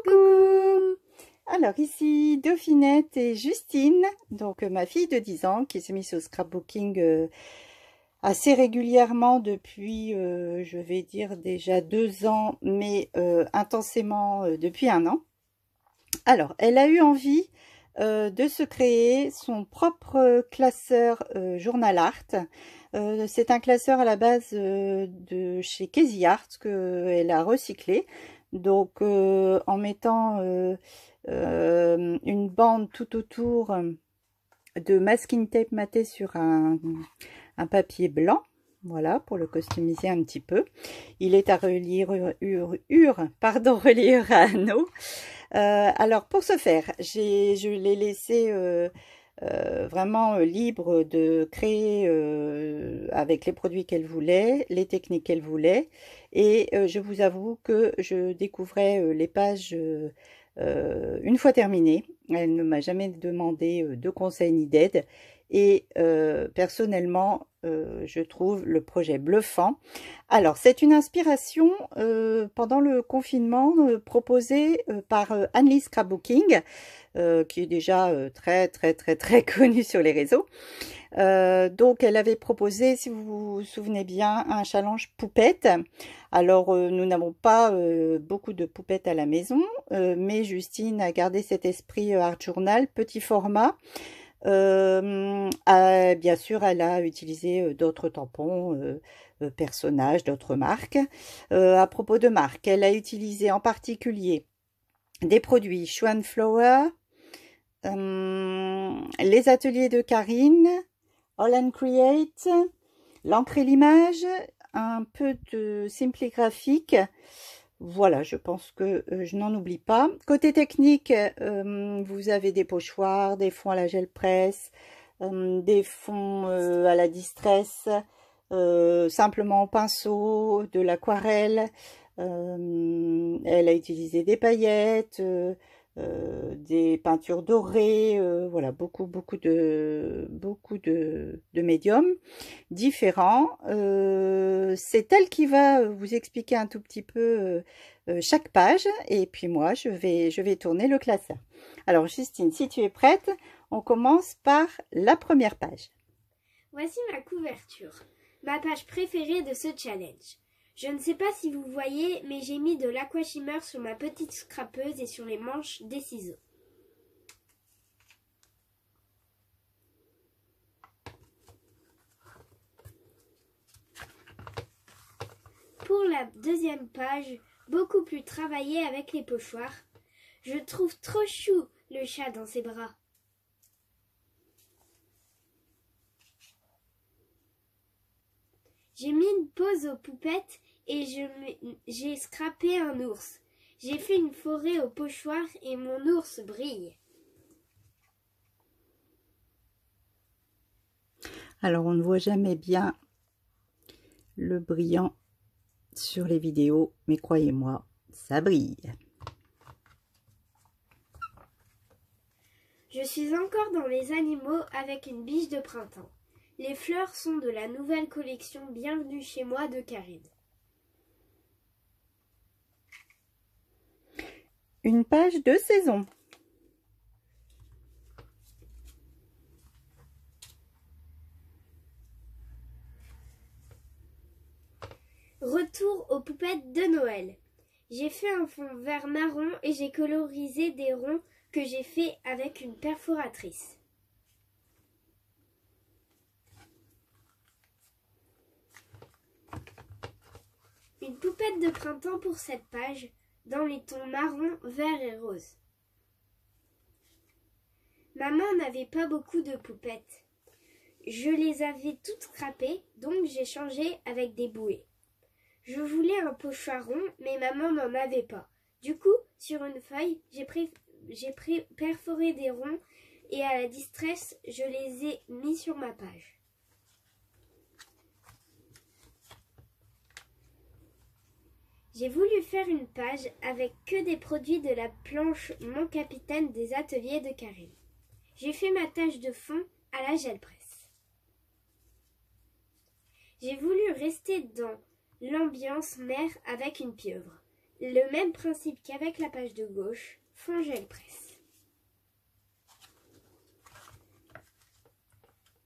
Coucou! Alors ici Dauphinette et Justine, donc ma fille de 10 ans qui s'est mise au scrapbooking assez régulièrement depuis, je vais dire déjà 2 ans, mais intensément depuis 1 an. Alors, elle a eu envie de se créer son propre classeur Journal Art. C'est un classeur à la base de chez Casey Art qu'elle a recyclé. Donc, en mettant une bande tout autour de masking tape maté sur un papier blanc. Voilà, pour le customiser un petit peu. Il est à relier à anneaux. Alors, pour ce faire, je l'ai laissé vraiment libre de créer avec les produits qu'elle voulait, les techniques qu'elle voulait. Et je vous avoue que je découvrais les pages une fois terminées. Elle ne m'a jamais demandé de conseils ni d'aide. Et personnellement, je trouve le projet bluffant. Alors, c'est une inspiration pendant le confinement proposée par Annelise Scrapbooking, qui est déjà très connue sur les réseaux. Donc, elle avait proposé, si vous vous souvenez bien, un challenge poupette. Alors, nous n'avons pas beaucoup de poupettes à la maison, mais Justine a gardé cet esprit art journal, petit format. Bien sûr, elle a utilisé d'autres tampons, personnages, d'autres marques. À propos de marques, elle a utilisé en particulier des produits Schwan Flower, les ateliers de Karine, All Create, l'encre et l'image, un peu de Simply Graphique. Voilà, je pense que je n'en oublie pas. Côté technique, vous avez des pochoirs, des fonds à la gel presse, des fonds à la distress, simplement au pinceau, de l'aquarelle. Elle a utilisé des paillettes, des peintures dorées, voilà, beaucoup de médiums différents. C'est elle qui va vous expliquer un tout petit peu chaque page, et puis moi je vais tourner le classeur. Alors Justine, si tu es prête, on commence par la première page. Voici ma couverture, ma page préférée de ce challenge. Je ne sais pas si vous voyez, mais j'ai mis de l'aquashimmer sur ma petite scrapeuse et sur les manches des ciseaux. Pour la deuxième page, beaucoup plus travaillée avec les pochoirs, je trouve trop chou le chat dans ses bras. J'ai mis une pause aux poupettes et j'ai scrapé un ours. J'ai fait une forêt au pochoir et mon ours brille. Alors on ne voit jamais bien le brillant sur les vidéos, mais croyez-moi, ça brille. Je suis encore dans les animaux avec une biche de printemps. Les fleurs sont de la nouvelle collection Bienvenue chez moi de Karine. Une page de saison. Retour aux poupettes de Noël. J'ai fait un fond vert marron et j'ai colorisé des ronds que j'ai fait avec une perforatrice. Une poupette de printemps pour cette page, dans les tons marron, vert et rose. Maman n'avait pas beaucoup de poupettes. Je les avais toutes scrapées, donc j'ai changé avec des bouées. Je voulais un pochoir rond, mais maman n'en avait pas. Du coup, sur une feuille, j'ai perforé des ronds et à la distress, je les ai mis sur ma page. J'ai voulu faire une page avec que des produits de la planche Mon Capitaine des ateliers de Karine. J'ai fait ma tâche de fond à la gel presse. J'ai voulu rester dans l'ambiance mer avec une pieuvre. Le même principe qu'avec la page de gauche, fond gel presse.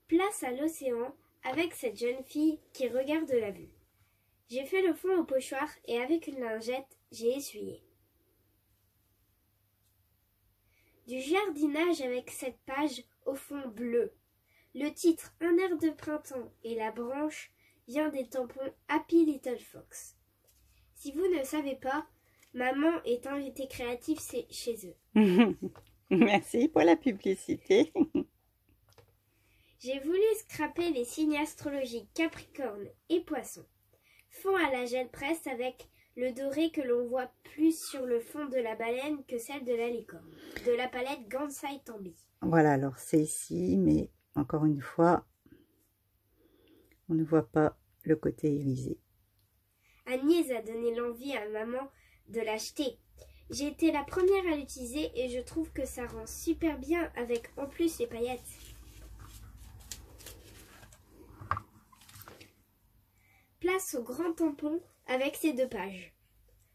Place à l'océan avec cette jeune fille qui regarde la vue. J'ai fait le fond au pochoir et avec une lingette, j'ai essuyé. Du jardinage avec cette page au fond bleu. Le titre Un air de printemps et la branche vient des tampons Happy Little Fox. Si vous ne savez pas, maman est invitée créative chez eux. Merci pour la publicité. J'ai voulu scraper les signes astrologiques Capricorne et Poisson. Fond à la gel presse avec le doré que l'on voit plus sur le fond de la baleine que celle de la licorne. De la palette Gansai Tambi. Voilà, alors c'est ici, mais encore une fois, on ne voit pas le côté irisé. Agnès a donné l'envie à maman de l'acheter. J'ai été la première à l'utiliser et je trouve que ça rend super bien avec en plus les paillettes. Place au grand tampon avec ces deux pages.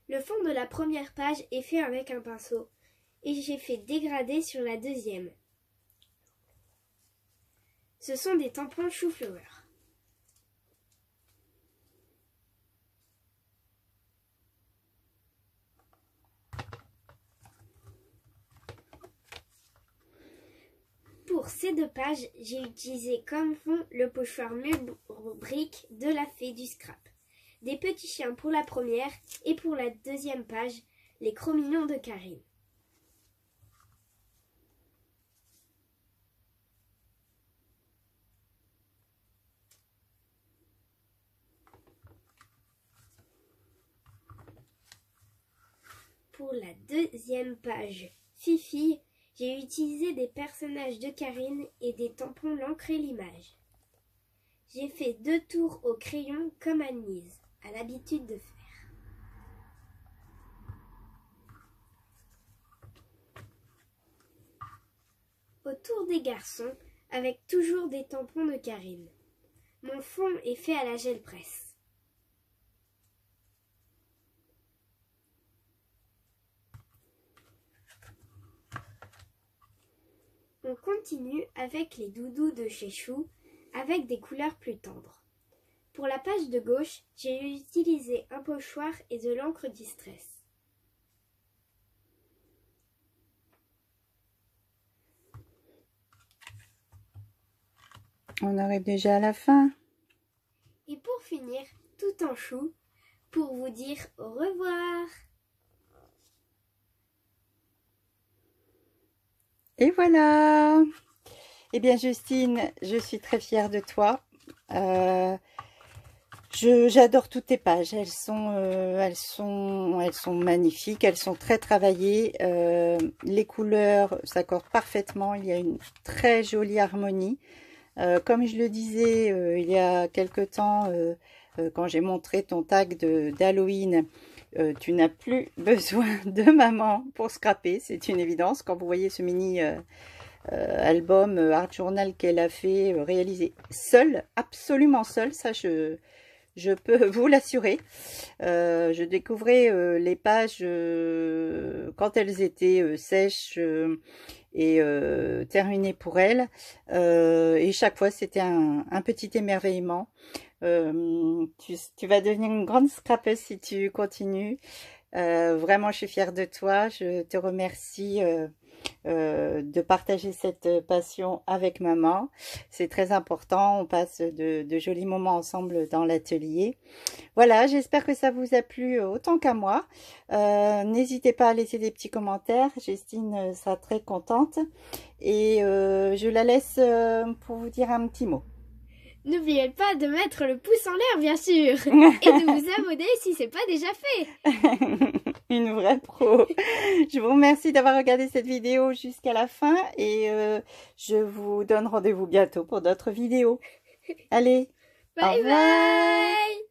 Le fond de la première page est fait avec un pinceau et j'ai fait dégrader sur la deuxième. Ce sont des tampons chou-fleur. Pour ces deux pages, j'ai utilisé comme fond le pochoir mule brique de la fée du scrap. Des petits chiens pour la première et pour la deuxième page, les cromignons de Karine. Pour la deuxième page, Fifi, j'ai utilisé des personnages de Karine et des tampons l'encre et l'image. J'ai fait 2 tours au crayon comme Annelise a l'habitude de faire. Autour des garçons, avec toujours des tampons de Karine. Mon fond est fait à la gel presse. On continue avec les doudous de chez Chou, avec des couleurs plus tendres. Pour la page de gauche, j'ai utilisé un pochoir et de l'encre Distress. On arrive déjà à la fin. Et pour finir, tout en chou, pour vous dire au revoir. Et voilà. Eh bien Justine, je suis très fière de toi. J'adore toutes tes pages. Elles sont magnifiques. Elles sont très travaillées. Les couleurs s'accordent parfaitement. Il y a une très jolie harmonie. Comme je le disais il y a quelque temps, quand j'ai montré ton tag d'Halloween, tu n'as plus besoin de maman pour scraper. C'est une évidence. Quand vous voyez ce mini album Art Journal qu'elle a fait, réalisé seule, absolument seule, ça je peux vous l'assurer. Je découvrais les pages quand elles étaient sèches et terminées pour elle. Et chaque fois, c'était un petit émerveillement. Tu vas devenir une grande scrapeuse si tu continues. Vraiment, je suis fière de toi. Je te remercie de partager cette passion avec maman. C'est très important. On passe de jolis moments ensemble dans l'atelier. Voilà, j'espère que ça vous a plu autant qu'à moi. N'hésitez pas à laisser des petits commentaires. Justine sera très contente. Et je la laisse pour vous dire un petit mot. N'oubliez pas de mettre le pouce en l'air, bien sûr, et de vous abonner si ce n'est pas déjà fait. Une vraie pro. Je vous remercie d'avoir regardé cette vidéo jusqu'à la fin et je vous donne rendez-vous bientôt pour d'autres vidéos. Allez, bye bye.